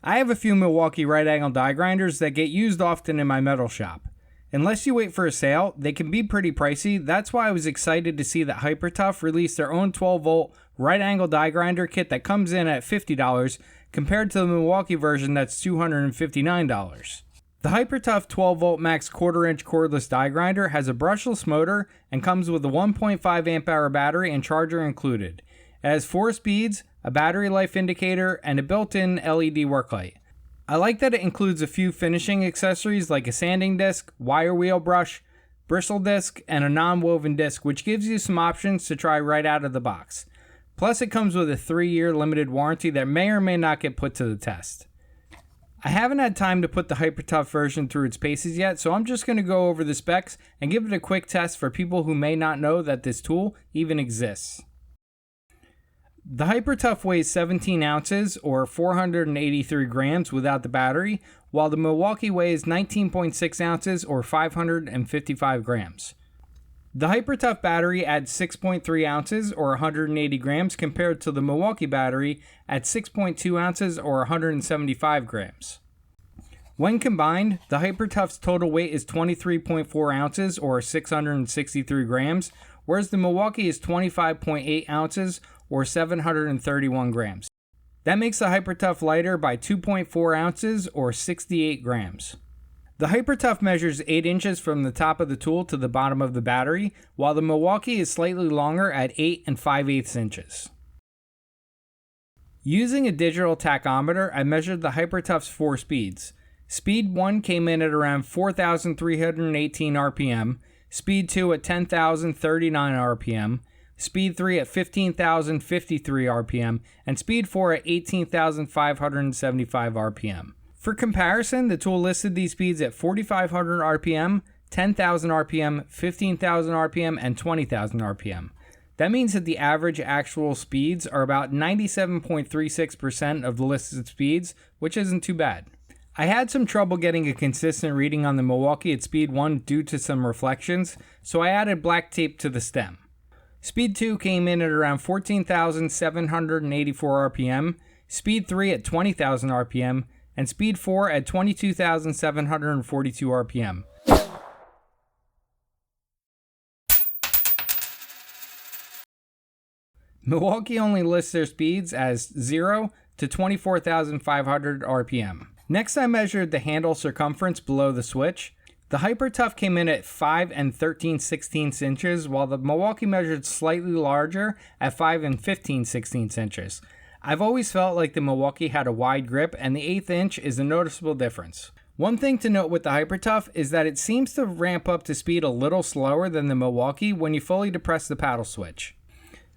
I have a few Milwaukee right angle die grinders that get used often in my metal shop. Unless you wait for a sale, they can be pretty pricey. That's why I was excited to see that HyperTough released their own 12-volt right angle die grinder kit that comes in at $50 compared to the Milwaukee version that's $259. The HyperTough 12-volt max quarter-inch cordless die grinder has a brushless motor and comes with a 1.5 amp-hour battery and charger included. It has 4 speeds, a battery life indicator, and a built-in LED work light. I like that it includes a few finishing accessories like a sanding disc, wire wheel brush, bristle disc, and a non-woven disc, which gives you some options to try right out of the box. Plus, it comes with a 3-year limited warranty that may or may not get put to the test. I haven't had time to put the HyperTough version through its paces yet, so I'm just going to go over the specs and give it a quick test for people who may not know that this tool even exists. The HyperTough weighs 17 ounces or 483 grams without the battery, while the Milwaukee weighs 19.6 ounces or 555 grams. The HyperTough battery adds 6.3 ounces or 180 grams compared to the Milwaukee battery at 6.2 ounces or 175 grams. When combined, the HyperTough's total weight is 23.4 ounces or 663 grams, whereas the Milwaukee is 25.8 ounces or 731 grams. That makes the HyperTough lighter by 2.4 ounces or 68 grams. The HyperTough measures 8 inches from the top of the tool to the bottom of the battery, while the Milwaukee is slightly longer at 8 and 5/8 inches. Using a digital tachometer, I measured the HyperTough's 4 speeds. Speed 1 came in at around 4,318 RPM, Speed 2 at 10,039 RPM, Speed 3 at 15,053 RPM, and Speed 4 at 18,575 RPM. For comparison, the tool listed these speeds at 4,500 RPM, 10,000 RPM, 15,000 RPM, and 20,000 RPM. That means that the average actual speeds are about 97.36% of the listed speeds, which isn't too bad. I had some trouble getting a consistent reading on the Milwaukee at Speed 1 due to some reflections, so I added black tape to the stem. Speed 2 came in at around 14,784 RPM, Speed 3 at 20,000 RPM, and Speed 4 at 22,742 RPM. Milwaukee only lists their speeds as 0 to 24,500 RPM. Next, I measured the handle circumference below the switch. The HyperTough came in at 5 and 13/16 inches, while the Milwaukee measured slightly larger at 5 and 15/16 inches. I've always felt like the Milwaukee had a wide grip, and the 1/8 inch is a noticeable difference. One thing to note with the HyperTough is that it seems to ramp up to speed a little slower than the Milwaukee when you fully depress the paddle switch.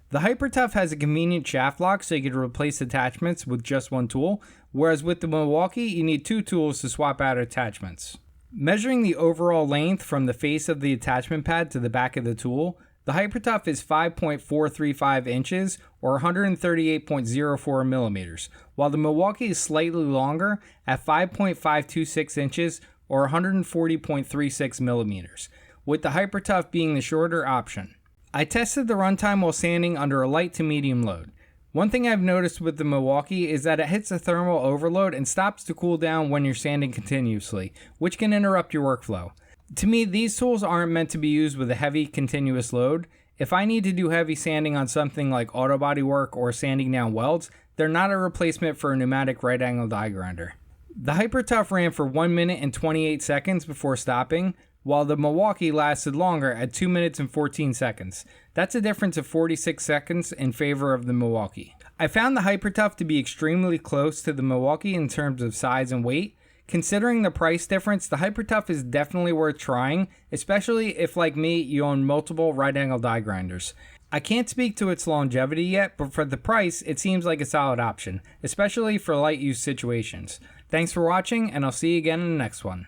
The HyperTough has a convenient shaft lock so you can replace attachments with just one tool, whereas with the Milwaukee you need 2 tools to swap out attachments. Measuring the overall length from the face of the attachment pad to the back of the tool, the HyperTough is 5.435 inches or 138.04 millimeters, while the Milwaukee is slightly longer at 5.526 inches or 140.36 millimeters, with the HyperTough being the shorter option. I tested the runtime while sanding under a light to medium load. One thing I've noticed with the Milwaukee is that it hits a thermal overload and stops to cool down when you're sanding continuously, which can interrupt your workflow. To me, these tools aren't meant to be used with a heavy continuous load. If I need to do heavy sanding on something like auto body work or sanding down welds, they're not a replacement for a pneumatic right angle die grinder. The HyperTough ran for 1 minute and 28 seconds before stopping, while the Milwaukee lasted longer at 2 minutes and 14 seconds. That's a difference of 46 seconds in favor of the Milwaukee. I found the HyperTough to be extremely close to the Milwaukee in terms of size and weight. Considering the price difference, the HyperTough is definitely worth trying, especially if, like me, you own multiple right angle die grinders. I can't speak to its longevity yet, but for the price, it seems like a solid option, especially for light use situations. Thanks for watching, and I'll see you again in the next one.